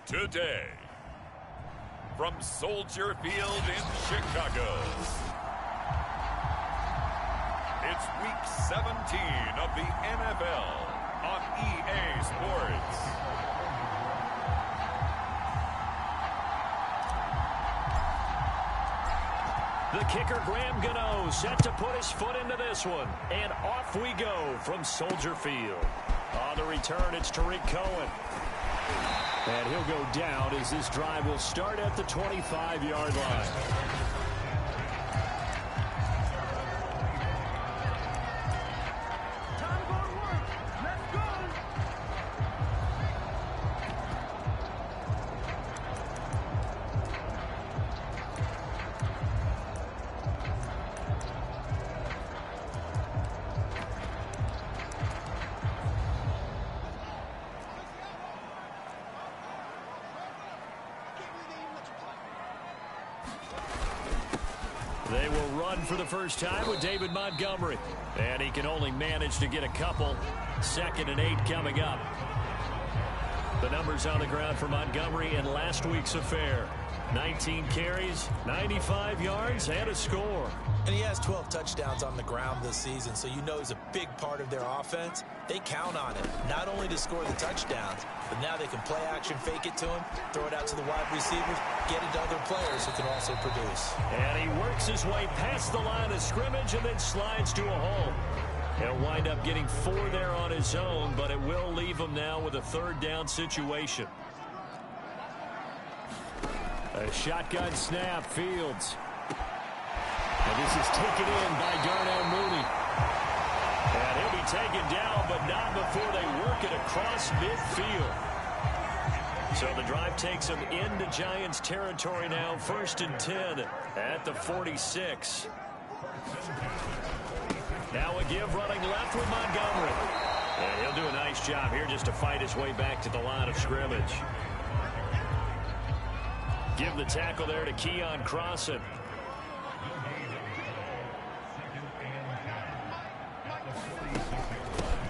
Today, from Soldier Field in Chicago, it's Week 17 of the NFL on EA Sports. The kicker, Graham Gano, set to put his foot into this one. And off we go from Soldier Field. On the return, it's Tarik Cohen. And he'll go down as this drive will start at the 25-yard line. They will run for the first time with David Montgomery. And he can only manage to get a couple. 2nd and 8 coming up. The numbers on the ground for Montgomery in last week's affair. 19 carries, 95 yards, and a score. And he has 12 touchdowns on the ground this season, so you know he's a big part of their offense. They count on it, not only to score the touchdowns, but now they can play action, fake it to him, throw it out to the wide receivers, get it to other players who can also produce. And he works his way past the line of scrimmage and then slides to a hole. He'll wind up getting 4 there on his own, but it will leave him now with a 3rd down situation. A shotgun snap, Fields. And this is taken in by Darnell Mooney. And he'll be taken down, but not before they work it across midfield. So the drive takes them into Giants territory now. 1st and 10 at the 46. Now a give running left with Montgomery. And he'll do a nice job here just to fight his way back to the line of scrimmage. Give the tackle there to Keon Crossan.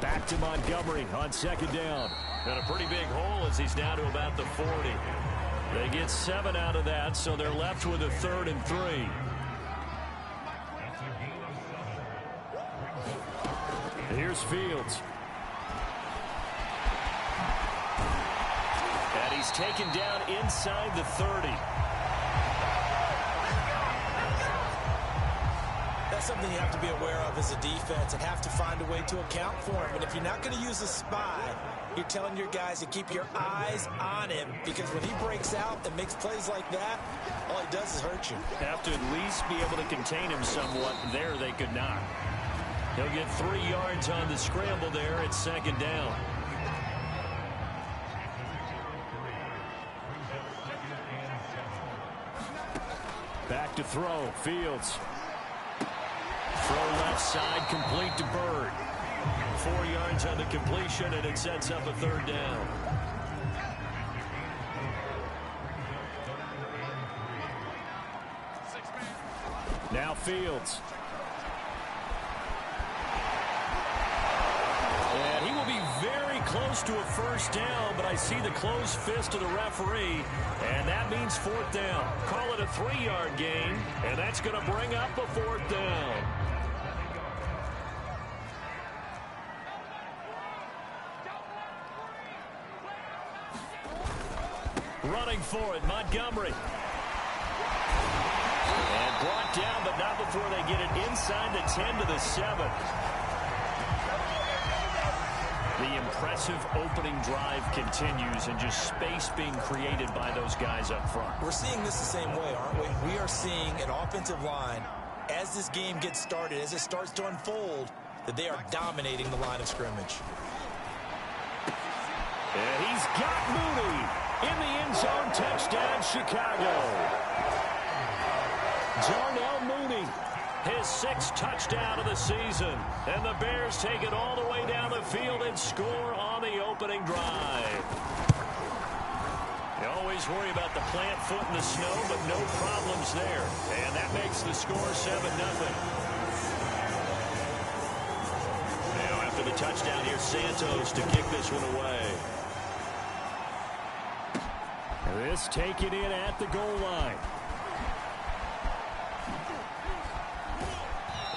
Back to Montgomery on 2nd down. And a pretty big hole as he's down to about the 40. They get 7 out of that, so they're left with a 3rd and 3. Here's Fields. And he's taken down inside the 30. That's something you have to be aware of as a defense and have to find a way to account for him. And if you're not going to use a spy, you're telling your guys to keep your eyes on him, because when he breaks out and makes plays like that, all he does is hurt you. Have to at least be able to contain him somewhat. There they could not. He'll get 3 yards on the scramble there at 2nd down. Back to throw, Fields. Throw left side, complete to Byrd. 4 yards on the completion, and it sets up a 3rd down. Now Fields. And he will be very close to a 1st down, but I see the closed fist of the referee, and that means 4th down. Call it a 3-yard gain, and that's going to bring up a 4th down. Running for it, Montgomery. And brought down, but not before they get it inside the 10 to the 7. The impressive opening drive continues, and just space being created by those guys up front. We're seeing this the same way, aren't we? We are seeing an offensive line, as this game gets started, as it starts to unfold, that they are dominating the line of scrimmage. And he's got Mooney in the end zone. Touchdown, Chicago. Darnell Mooney, his 6th touchdown of the season. And the Bears take it all the way down the field and score on the opening drive. You always worry about the plant foot in the snow, but no problems there. And that makes the score 7-0. Now after the touchdown, here's Santos to kick this one away. This taken in at the goal line.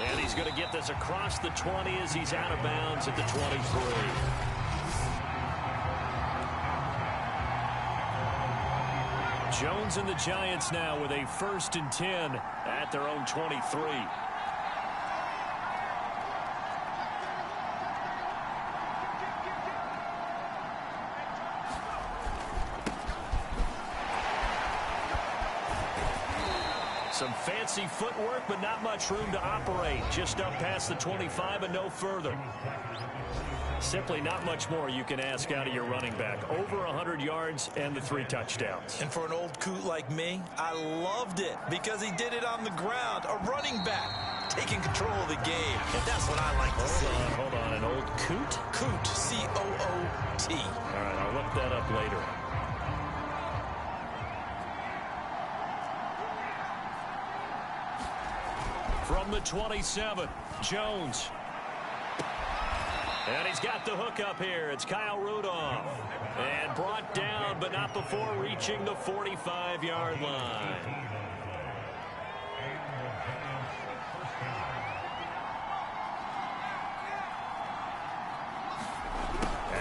And he's going to get this across the 20 as he's out of bounds at the 23. Jones and the Giants now with a 1st and 10 at their own 23. Some fancy footwork, but not much room to operate. Just up past the 25 and no further. Simply not much more you can ask out of your running back. Over 100 yards and the 3 touchdowns. And for an old coot like me, I loved it because he did it on the ground. A running back taking control of the game. And that's what I like to see. Hold on. An old coot? Coot, C-O-O-T. All right, I'll look that up later. From the 27, Jones. And he's got the hook up here. It's Kyle Rudolph. And brought down, but not before reaching the 45-yard line.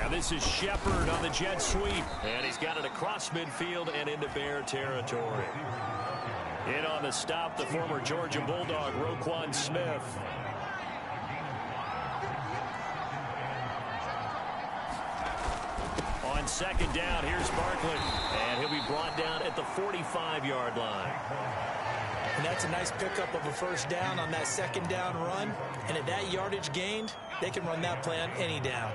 And this is Shepard on the jet sweep. And he's got it across midfield and into Bear territory. In on the stop, the former Georgia Bulldog, Roquan Smith. On 2nd down, here's Barkley. And he'll be brought down at the 45-yard line. And that's a nice pickup of a 1st down on that 2nd down run. And at that yardage gained, they can run that play on any down.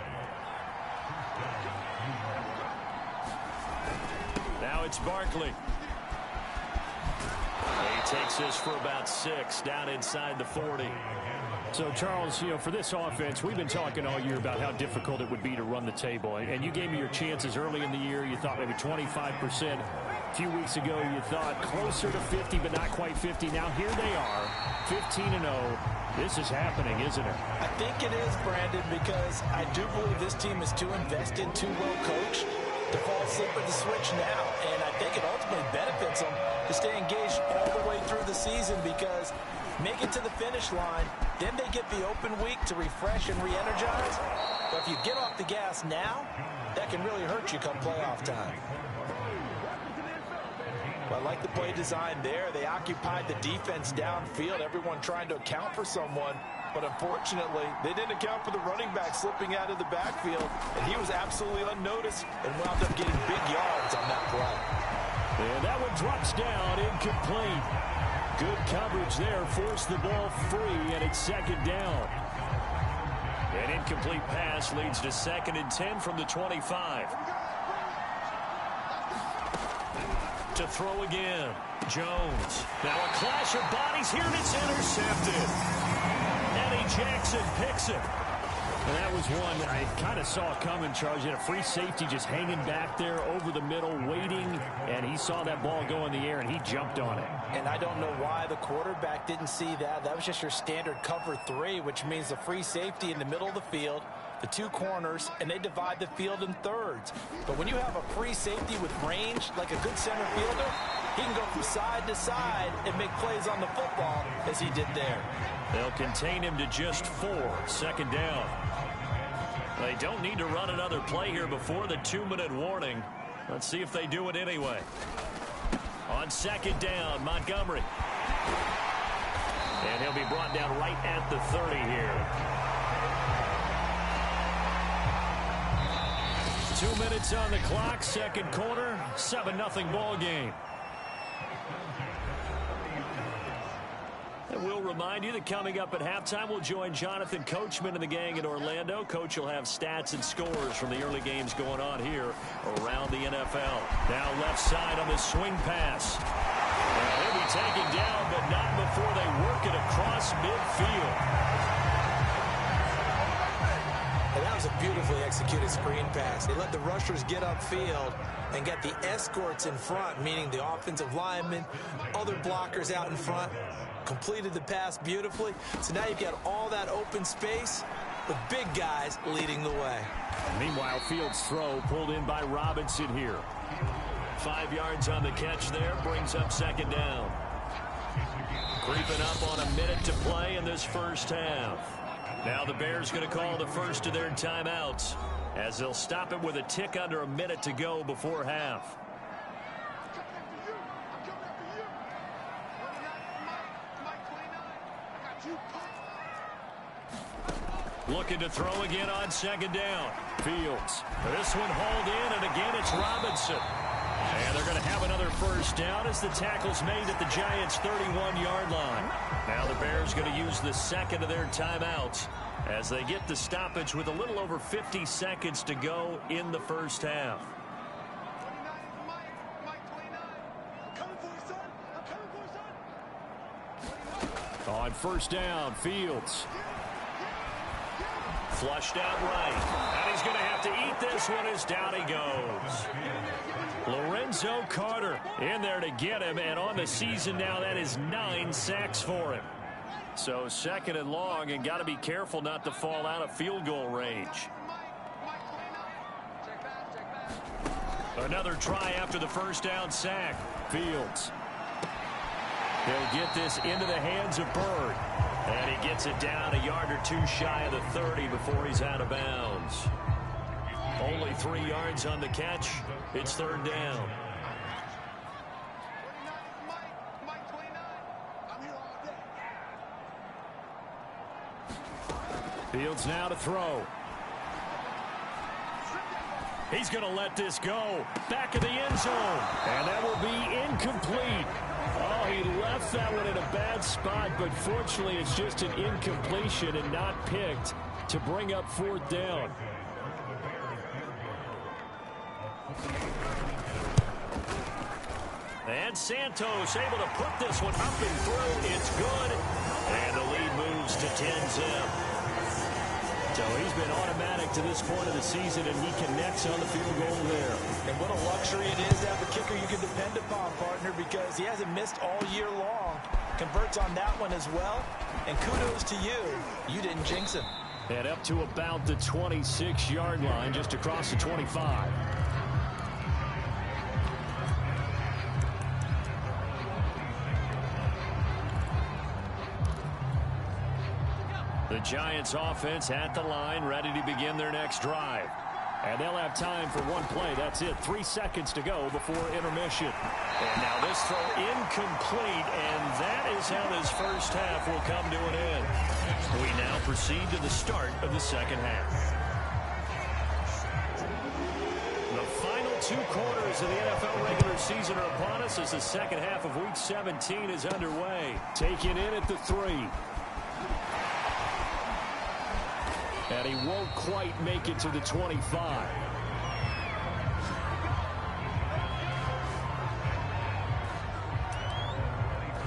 Now it's Barkley. He takes this for about 6 down inside the 40. So, Charles, for this offense, we've been talking all year about how difficult it would be to run the table. And you gave me your chances early in the year. You thought maybe 25%. A few weeks ago, you thought closer to 50, but not quite 50. Now, here they are, 15-0. This is happening, isn't it? I think it is, Brandon, because I do believe this team is too invested, too well coached to fall asleep at the switch now. And I think it ultimately benefits them to stay engaged all the way through the season because make it to the finish line, then they get the open week to refresh and re-energize. But if you get off the gas now, that can really hurt you come playoff time. But I like the play design there. They occupied the defense downfield, everyone trying to account for someone. But unfortunately, they didn't account for the running back slipping out of the backfield, and he was absolutely unnoticed and wound up getting big yards on that play. And that one drops down, incomplete. Good coverage there, forced the ball free, and it's 2nd down. An incomplete pass leads to 2nd and 10 from the 25. To throw again, Jones. Now a clash of bodies here, and it's intercepted. Eddie Jackson picks it. And that was one I kind of saw coming, Charles. He had a free safety just hanging back there over the middle, waiting, and he saw that ball go in the air, and he jumped on it. And I don't know why the quarterback didn't see that. That was just your standard cover 3, which means the free safety in the middle of the field, the 2 corners, and they divide the field in thirds. But when you have a free safety with range, like a good center fielder, he can go from side to side and make plays on the football as he did there. They'll contain him to just 4, 2nd down. They don't need to run another play here before the 2-minute warning. Let's see if they do it anyway. On 2nd down, Montgomery. And he'll be brought down right at the 30 here. 2 minutes on the clock, 2nd quarter, 7-0 ball game. And we'll remind you that coming up at halftime, we'll join Jonathan Coachman and the gang in Orlando. Coach will have stats and scores from the early games going on here around the NFL. Now left side on the swing pass. And he'll be taken down, but not before they work it across midfield. And that was a beautifully executed screen pass. They let the rushers get upfield and get the escorts in front, meaning the offensive linemen, other blockers out in front. Completed the pass beautifully. So now you've got all that open space with big guys leading the way. Meanwhile, Fields' throw pulled in by Robinson here. 5 yards on the catch there, brings up second down. Creeping up on a minute to play in this first half. Now the Bears going to call the first of their timeouts as they'll stop it with a tick under a minute to go before half. Looking to throw again on second down. Fields. This one hauled in, and again it's Robinson. And they're going to have another first down as the tackle's made at the Giants' 31-yard line. Now the Bears going to use the second of their timeouts as they get the stoppage with a little over 50 seconds to go in the first half. On first down, Fields. Flushed out right. And he's going to have to eat this one as down he goes. Lorenzo Carter in there to get him, and on the season now, that is 9 sacks for him. So second and long, and got to be careful not to fall out of field goal range. Another try after the first down sack. Fields. He'll get this into the hands of Bird. And he gets it down a yard or two shy of the 30 before he's out of bounds. Only 3 yards on the catch. It's third down. Fields now to throw. He's going to let this go. Back of the end zone. And that will be incomplete. Oh, he left that one in a bad spot, but fortunately it's just an incompletion and not picked to bring up fourth down. And Santos able to put this one up and through. It's good. And the lead moves to 10-zip. So he's been automatic to this point of the season, and he connects on the field goal there. And what a luxury it is to have a kicker you can depend upon, partner, because he hasn't missed all year long. Converts on that one as well. And kudos to you. You didn't jinx him. And up to about the 26-yard line, just across the 25. The Giants offense at the line, ready to begin their next drive. And they'll have time for one play. That's it. 3 seconds to go before intermission. And now this throw incomplete, and that is how this first half will come to an end. We now proceed to the start of the second half. The final 2 quarters of the NFL regular season are upon us as the second half of Week 17 is underway. Taken in at the 3. And he won't quite make it to the 25.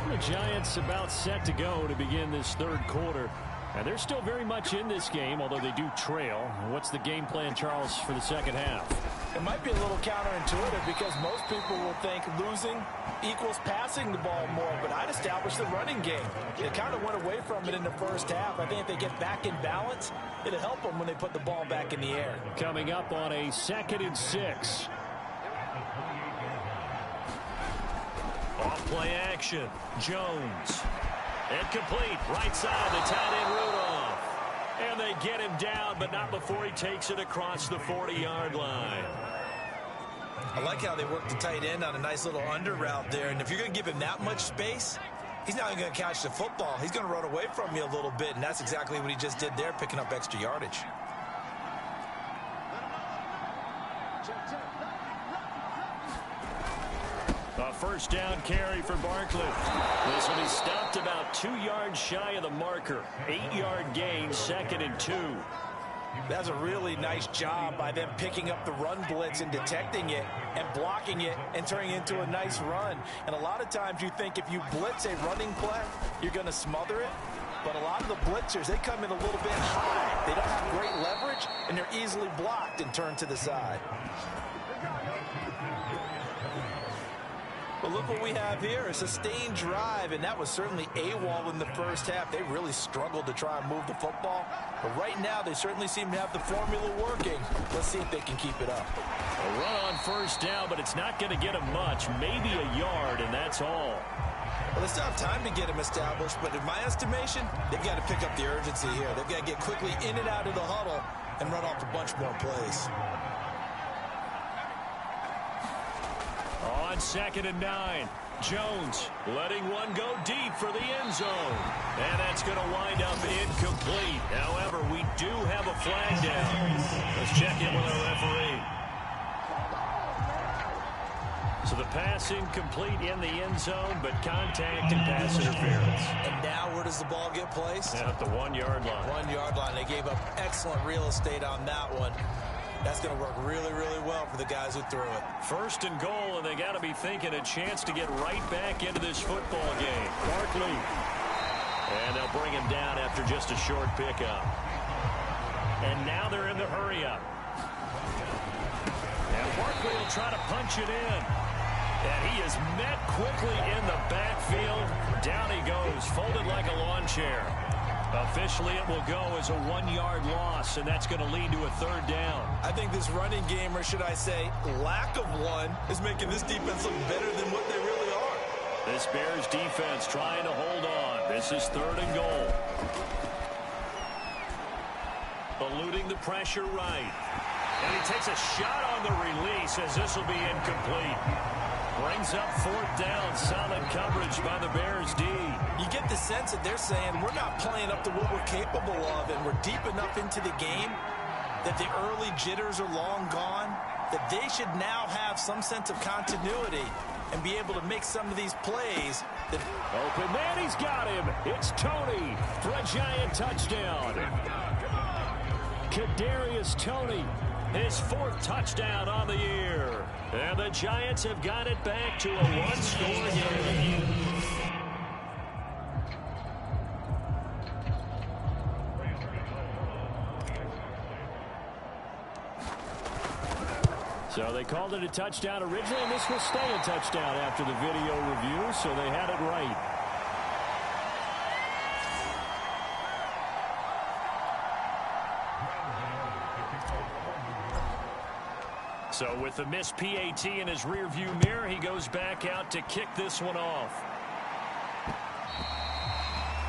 The Giants about set to go to begin this third quarter. And they're still very much in this game, although they do trail. What's the game plan, Charles, for the second half? It might be a little counterintuitive because most people will think losing equals passing the ball more, but I'd establish the running game. They kind of went away from it in the first half. I think if they get back in balance, it'll help them when they put the ball back in the air. Coming up on a 2nd and 6. Off play action. Jones. Incomplete. Right side, the tight end Rudolph. And they get him down, but not before he takes it across the 40-yard line. I like how they work the tight end on a nice little under route there. And if you're going to give him that much space, he's not even going to catch the football. He's going to run away from you a little bit, and that's exactly what he just did there, picking up extra yardage. A first down carry for Barkley. This will be stopped about 2 yards shy of the marker. 8-yard gain, 2nd and 2. That's a really nice job by them picking up the run blitz and detecting it and blocking it and turning it into a nice run. And a lot of times you think if you blitz a running play, you're going to smother it. But a lot of the blitzers, they come in a little bit high. They don't have great leverage, and they're easily blocked and turned to the side. A Well, look what we have here. A sustained drive, and that was certainly AWOL in the first half. They really struggled to try and move the football. But right now, they certainly seem to have the formula working. Let's see if they can keep it up. A run on first down, but it's not going to get them much. Maybe a yard, and that's all. Well, they still have time to get them established, but in my estimation, they've got to pick up the urgency here. They've got to get quickly in and out of the huddle and run off a bunch more plays. On 2nd and 9, Jones letting one go deep for the end zone. And that's going to wind up incomplete. However, we do have a flag down. Let's check in with our referee. So the pass incomplete in the end zone, but contact and pass interference. And now where does the ball get placed? At the 1-yard line. 1-yard line. They gave up excellent real estate on that one. That's going to work really, really well for the guys who threw it. 1st and goal, and they got to be thinking a chance to get right back into this football game. Barkley. And they'll bring him down after just a short pickup. And now they're in the hurry-up. And Barkley will try to punch it in. And he is met quickly in the backfield. Down he goes, folded like a lawn chair. Officially, it will go as a 1-yard loss, and that's going to lead to a 3rd down. I think this running game, or should I say lack of one, is making this defense look better than what they really are. This Bears defense trying to hold on. This is 3rd and goal. Eluding the pressure right. And he takes a shot on the release as this will be incomplete. Brings up 4th down. Solid coverage by the Bears D. You get the sense that they're saying we're not playing up to what we're capable of, and we're deep enough into the game that the early jitters are long gone, that they should now have some sense of continuity and be able to make some of these plays. Open man, he's got him. It's Toney for a giant touchdown. Kadarius Toney, his 4th touchdown on the year. And the Giants have got it back to a 1-score game. So they called it a touchdown originally, and this will stay a touchdown after the video review, so they had it right. So with the missed PAT in his rearview mirror, he goes back out to kick this one off.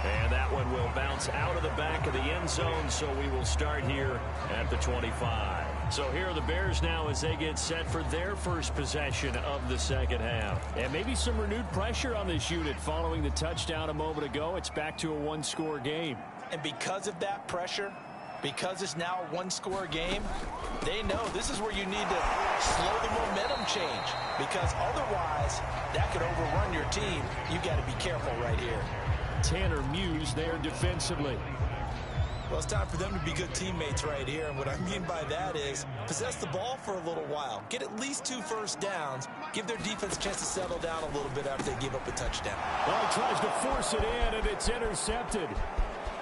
And that one will bounce out of the back of the end zone, so we will start here at the 25. So here are the Bears now as they get set for their first possession of the 2nd half. And maybe some renewed pressure on this unit following the touchdown a moment ago. It's back to a 1-score game. And because of that pressure, because it's now a 1-score game, they know this is where you need to slow the momentum change, because otherwise that could overrun your team. You got to be careful right here. Tanner Muse there defensively. Well, it's time for them to be good teammates right here, and what I mean by that is possess the ball for a little while, get at least 2 first downs, give their defense a chance to settle down a little bit after they give up a touchdown. Well, he tries to force it in, and it's intercepted.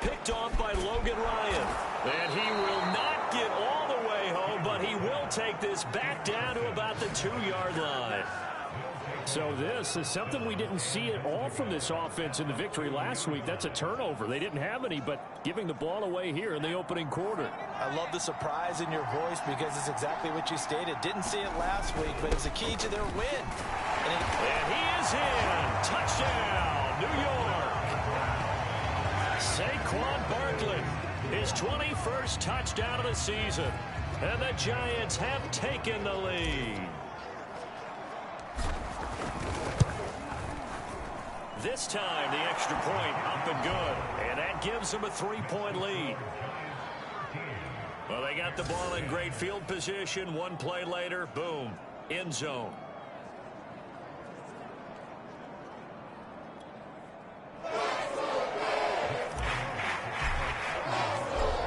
Picked off by Logan Ryan. And he will not get all the way home, but he will take this back down to about the 2-yard line. So this is something we didn't see at all from this offense in the victory last week. That's a turnover. They didn't have any, but giving the ball away here in the opening quarter. I love the surprise in your voice because it's exactly what you stated. Didn't see it last week, but it's a key to their win. And he is in. Touchdown, New York. Saquon Barkley, his 21st touchdown of the season. And the Giants have taken the lead. This time, the extra point up and good. And that gives them a 3-point lead. Well, they got the ball in great field position. One play later, boom, end zone.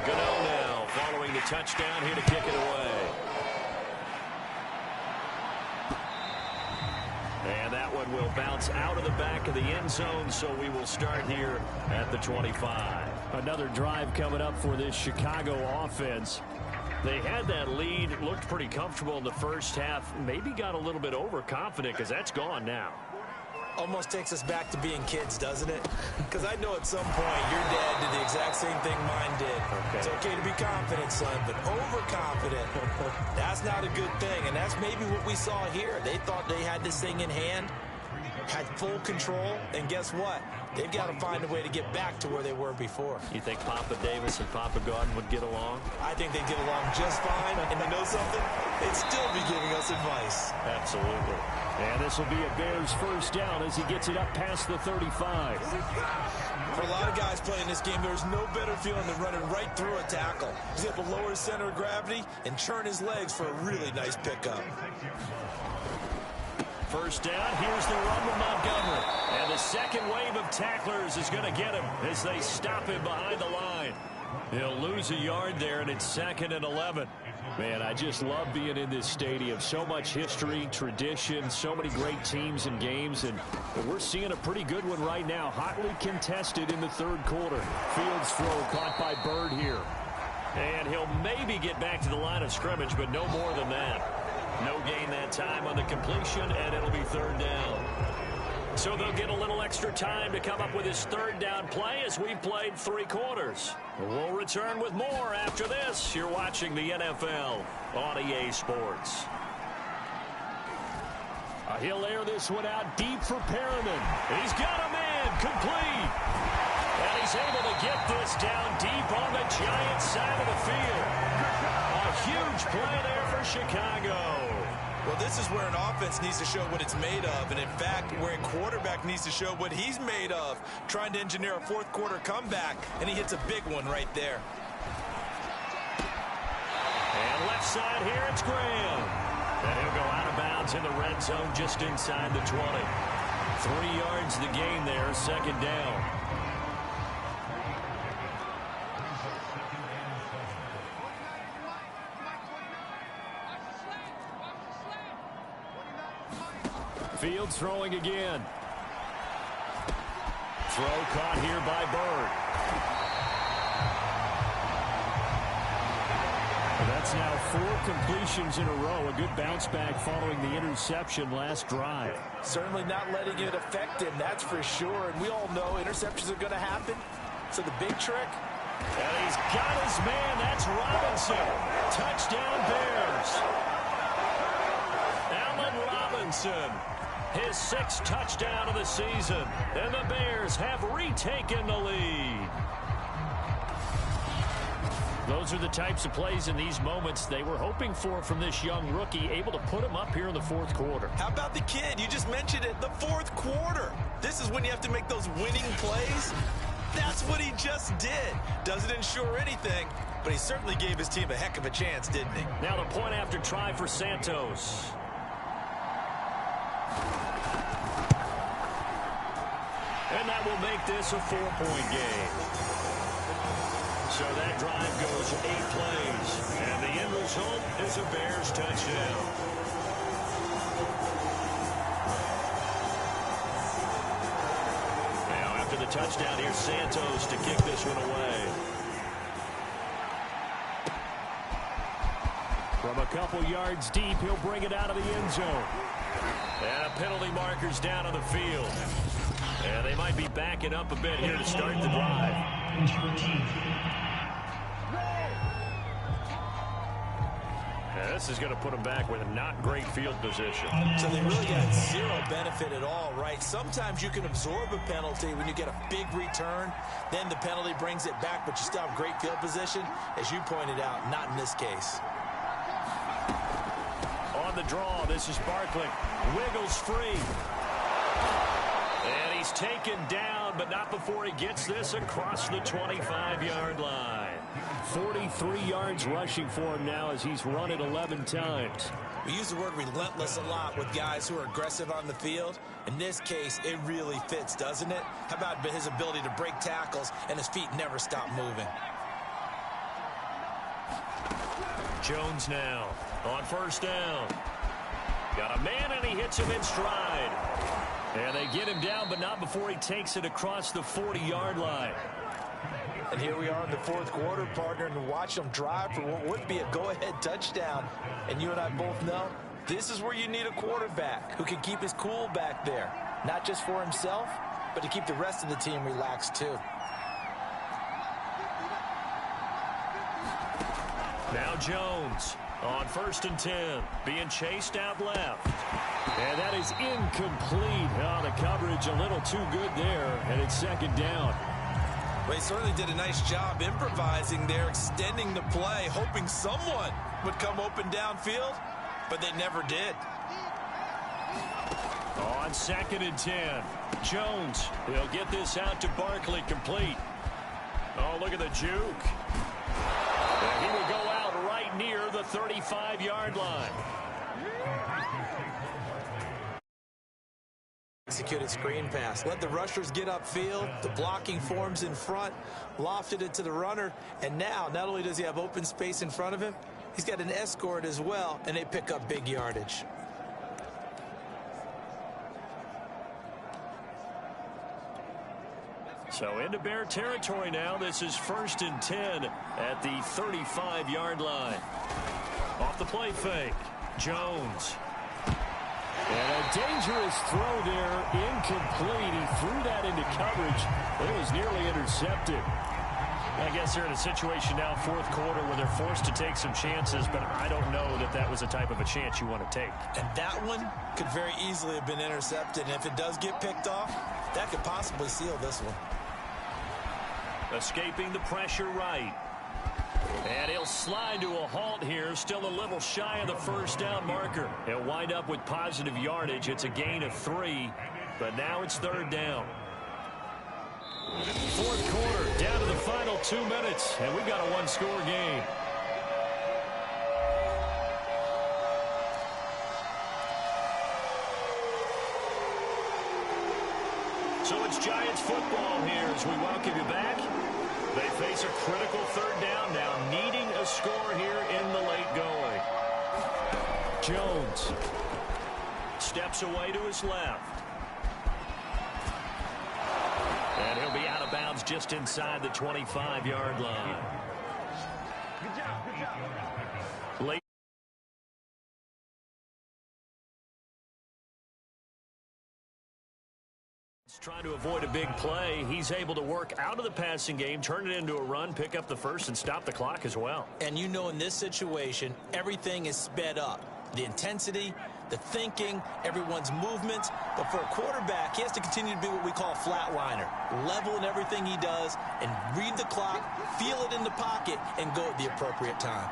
Gano now following the touchdown here to kick it away. And that one will bounce out of the back of the end zone, so we will start here at the 25. Another drive coming up for this Chicago offense. They had that lead, looked pretty comfortable in the first half, maybe got a little bit overconfident because that's gone now. Almost takes us back to being kids, doesn't it? Because I know at some point your dad did the exact same thing mine did. Okay. It's okay to be confident, son, but overconfident, that's not a good thing. And that's maybe what we saw here. They thought they had this thing in hand, had full control, and guess what? They've got to find a way to get back to where they were before. You think Papa Davis and Papa Gordon would get along? I think they'd get along just fine, and you know something? They'd still be giving us advice. Absolutely. And this will be a Bears first down as he gets it up past the 35. For a lot of guys playing this game, there's no better feeling than running right through a tackle. He's able to lower his center of gravity and turn his legs for a really nice pickup. First down, here's the run with Montgomery. And the second wave of tacklers is going to get him as they stop him behind the line. He'll lose a yard there, and it's 2nd and 11. Man, I just love being in this stadium. So much history, tradition, so many great teams and games, and we're seeing a pretty good one right now. Hotly contested in the third quarter. Fields throw caught by Bird here. And he'll maybe get back to the line of scrimmage, but no more than that. No gain that time on the completion, and it'll be third down. So they'll get a little extra time to come up with his third down play as we've played 3 quarters. We'll return with more after this. You're watching the NFL on EA Sports. He'll air this one out deep for Perriman. He's got a man complete. And he's able to get this down deep on the Giants side of the field. A huge play there for Chicago. Well, this is where an offense needs to show what it's made of, and in fact, where a quarterback needs to show what he's made of, trying to engineer a fourth quarter comeback, and he hits a big one right there. And left side here, it's Graham. And he'll go out of bounds in the red zone just inside the 20. 3 yards the gain there, 2nd down. Fields throwing again. Throw caught here by Bird. That's now 4 completions in a row. A good bounce back following the interception last drive. Certainly not letting it affect him, that's for sure. And we all know interceptions are going to happen. So the big trick? And he's got his man. That's Robinson. Touchdown Bears. Allen Robinson. His 6th touchdown of the season. And the Bears have retaken the lead. Those are the types of plays in these moments they were hoping for from this young rookie, able to put him up here in the 4th quarter. How about the kid? You just mentioned it, the 4th quarter. This is when you have to make those winning plays. That's what he just did. Doesn't ensure anything, but he certainly gave his team a heck of a chance, didn't he? Now the point after try for Santos. And that will make this a 4-point game. So that drive goes 8 plays. And the end result is a Bears touchdown. Now after the touchdown, here's Santos to kick this one away. From a couple yards deep, he'll bring it out of the end zone. And a penalty marker's down on the field. And they might be backing up a bit here to start the drive. And this is going to put them back with a not great field position. So they really got 0 benefit at all, right? Sometimes you can absorb a penalty when you get a big return. Then the penalty brings it back, but you still have great field position. As you pointed out, not in this case. On the draw, this is Barkley. Wiggles free. And he's taken down, but not before he gets this across the 25-yard line. 43 yards rushing for him now as he's run it 11 times. We use the word relentless a lot with guys who are aggressive on the field. In this case, it really fits, doesn't it? How about his ability to break tackles and his feet never stop moving? Jones now on first down. Got a man, and he hits him in stride. And they get him down, but not before he takes it across the 40-yard line. And here we are in the 4th quarter, partner, and watch them drive for what would be a go-ahead touchdown. And you and I both know this is where you need a quarterback who can keep his cool back there. not just for himself, but to keep the rest of the team relaxed too. Now Jones on 1st and 10, being chased out left. And that is incomplete. Oh, the coverage a little too good there, and it's 2nd down. Well, he certainly did a nice job improvising there, extending the play, hoping someone would come open downfield, but they never did. On 2nd and 10, Jones, he'll get this out to Barkley, complete. Oh, look at the juke. And he will go out right near the 35-yard line. Executed screen pass. Let the rushers get upfield. The blocking forms in front. Lofted it to the runner. And now, not only does he have open space in front of him, he's got an escort as well, and they pick up big yardage. So into Bear territory now. This is 1st and 10 at the 35-yard line. Off the play fake. Jones. And a dangerous throw there, incomplete. He threw that into coverage. It was nearly intercepted. I guess they're in a situation now, 4th quarter, where they're forced to take some chances, but I don't know that that was the type of a chance you want to take. And that one could very easily have been intercepted. And if it does get picked off, that could possibly seal this one. Escaping the pressure right. And he'll slide to a halt here, still a little shy of the 1st down marker. He'll wind up with positive yardage. It's a gain of 3, but now it's 3rd down. 4th quarter, down to the final 2 minutes, and we've got a 1-score game. So it's Giants football here as we welcome you back. They face a critical 3rd down now, needing a score here in the late going. Jones steps away to his left. And he'll be out of bounds just inside the 25-yard line. Good job. Late. Trying to avoid a big play. He's able to work out of the passing game, turn it into a run, pick up the 1st, and stop the clock as well. And you know, in this situation, everything is sped up. The intensity, the thinking, everyone's movements. But for a quarterback, he has to continue to be what we call a flatliner. Level in everything he does and read the clock, feel it in the pocket, and go at the appropriate time.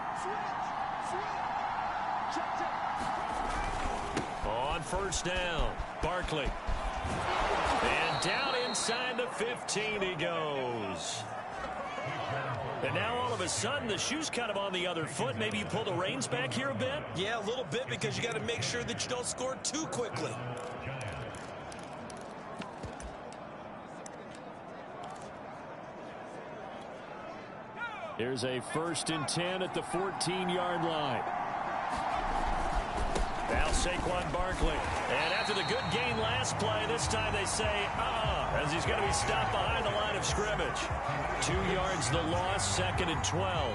On 1st down, Barkley. And down inside the 15 he goes. And now all of a sudden the shoe's kind of on the other foot. Maybe you pull the reins back here a bit? Yeah, a little bit, because you got to make sure that you don't score too quickly. Here's a 1st and 10 at the 14-yard line. Now Saquon Barkley. And after the good gain last play, this time they say, as he's going to be stopped behind the line of scrimmage. 2 yards the loss, 2nd and 12.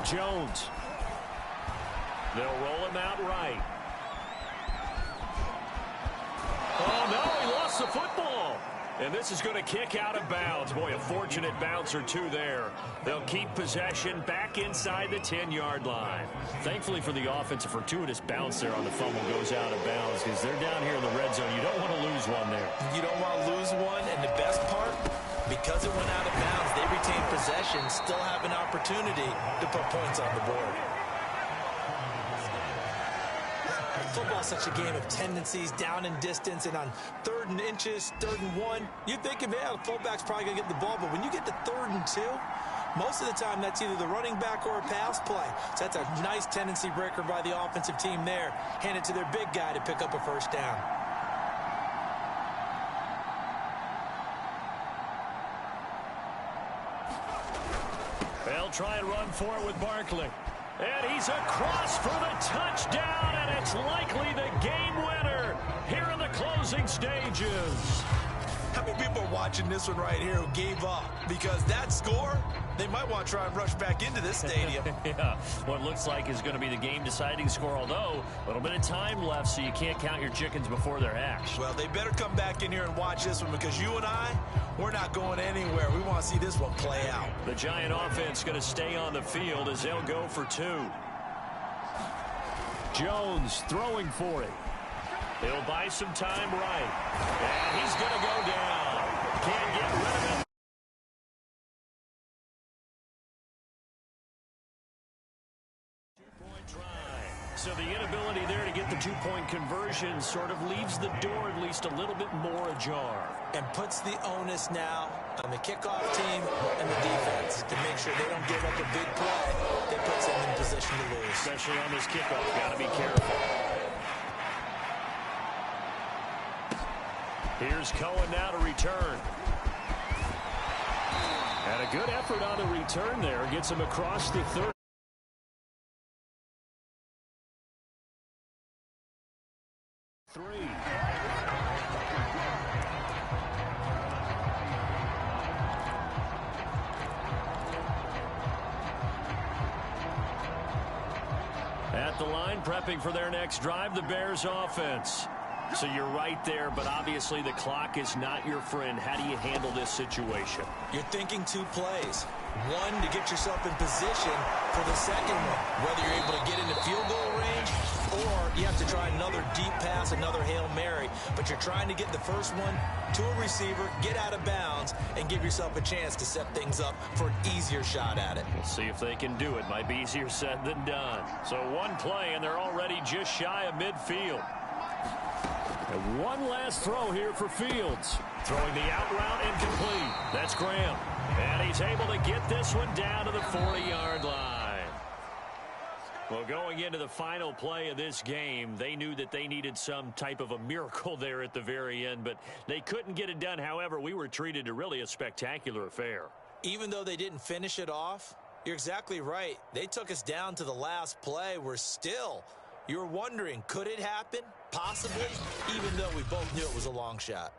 Jones. They'll roll him out right. Oh, no, he lost the football. And this is going to kick out of bounds. Boy, a fortunate bounce or two there. They'll keep possession back inside the 10-yard line. Thankfully for the offense, a fortuitous bounce there on the fumble goes out of bounds because they're down here in the red zone. You don't want to lose one there. You don't want to lose one, and the best part, because it went out of bounds, they retain possession, still have an opportunity to put points on the board. Football's such a game of tendencies, down in distance, and on 3rd and inches, 3rd and 1, you think, the fullback's probably going to get the ball, but when you get to 3rd and 2, most of the time that's either the running back or a pass play. So that's a nice tendency breaker by the offensive team there. Hand it to their big guy to pick up a 1st down. They'll try and run for it with Barkley. And he's across for the touchdown, and it's likely the game winner here in the closing stages. How many people are watching this one right here who gave up? Because that score, they might want to try and rush back into this stadium. Yeah, what looks like is going to be the game-deciding score, although a little bit of time left, so you can't count your chickens before they're hatched. Well, they better come back in here and watch this one, because you and I, we're not going anywhere. We want to see this one play out. The Giant offense going to stay on the field as they'll go for two. Jones throwing for it. He'll buy some time right. And he's going to go down. Can't get rid of it. Two-point try. So the inability there to get the two-point conversion sort of leaves the door at least a little bit more ajar. And puts the onus now on the kickoff team and the defense to make sure they don't give up a big play that puts them in position to lose. Especially on this kickoff. Got to be careful. Here's Cohen now to return. And a good effort on the return there. Gets him across the 30. At the line, prepping for their next drive, the Bears offense. So you're right there, but obviously the clock is not your friend. How do you handle this situation? You're thinking two plays. One, to get yourself in position for the second one, whether you're able to get into field goal range or you have to try another deep pass, another Hail Mary. But you're trying to get the first one to a receiver, get out of bounds, and give yourself a chance to set things up for an easier shot at it. We'll see if they can do it. Might be easier said than done. So one play, and they're already just shy of midfield. And one last throw here for Fields. Throwing the out route incomplete. That's Graham. And he's able to get this one down to the 40-yard line. Well, going into the final play of this game, they knew that they needed some type of a miracle there at the very end, but they couldn't get it done. However, we were treated to really a spectacular affair. Even though they didn't finish it off, you're exactly right. They took us down to the last play. We're still, you're wondering, could it happen? Possibly, even though we both knew it was a long shot.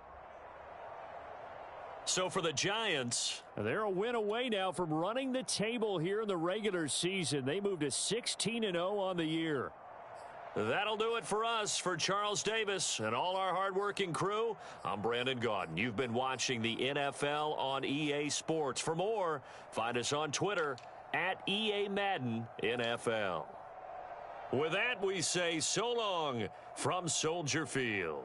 So for the Giants, they're a win away now from running the table here in the regular season. They moved to 16-0 on the year. That'll do it for us. For Charles Davis and all our hardworking crew, I'm Brandon Gaudin. You've been watching the NFL on EA Sports. For more, find us on Twitter at EA Madden NFL. With that, we say so long from Soldier Field.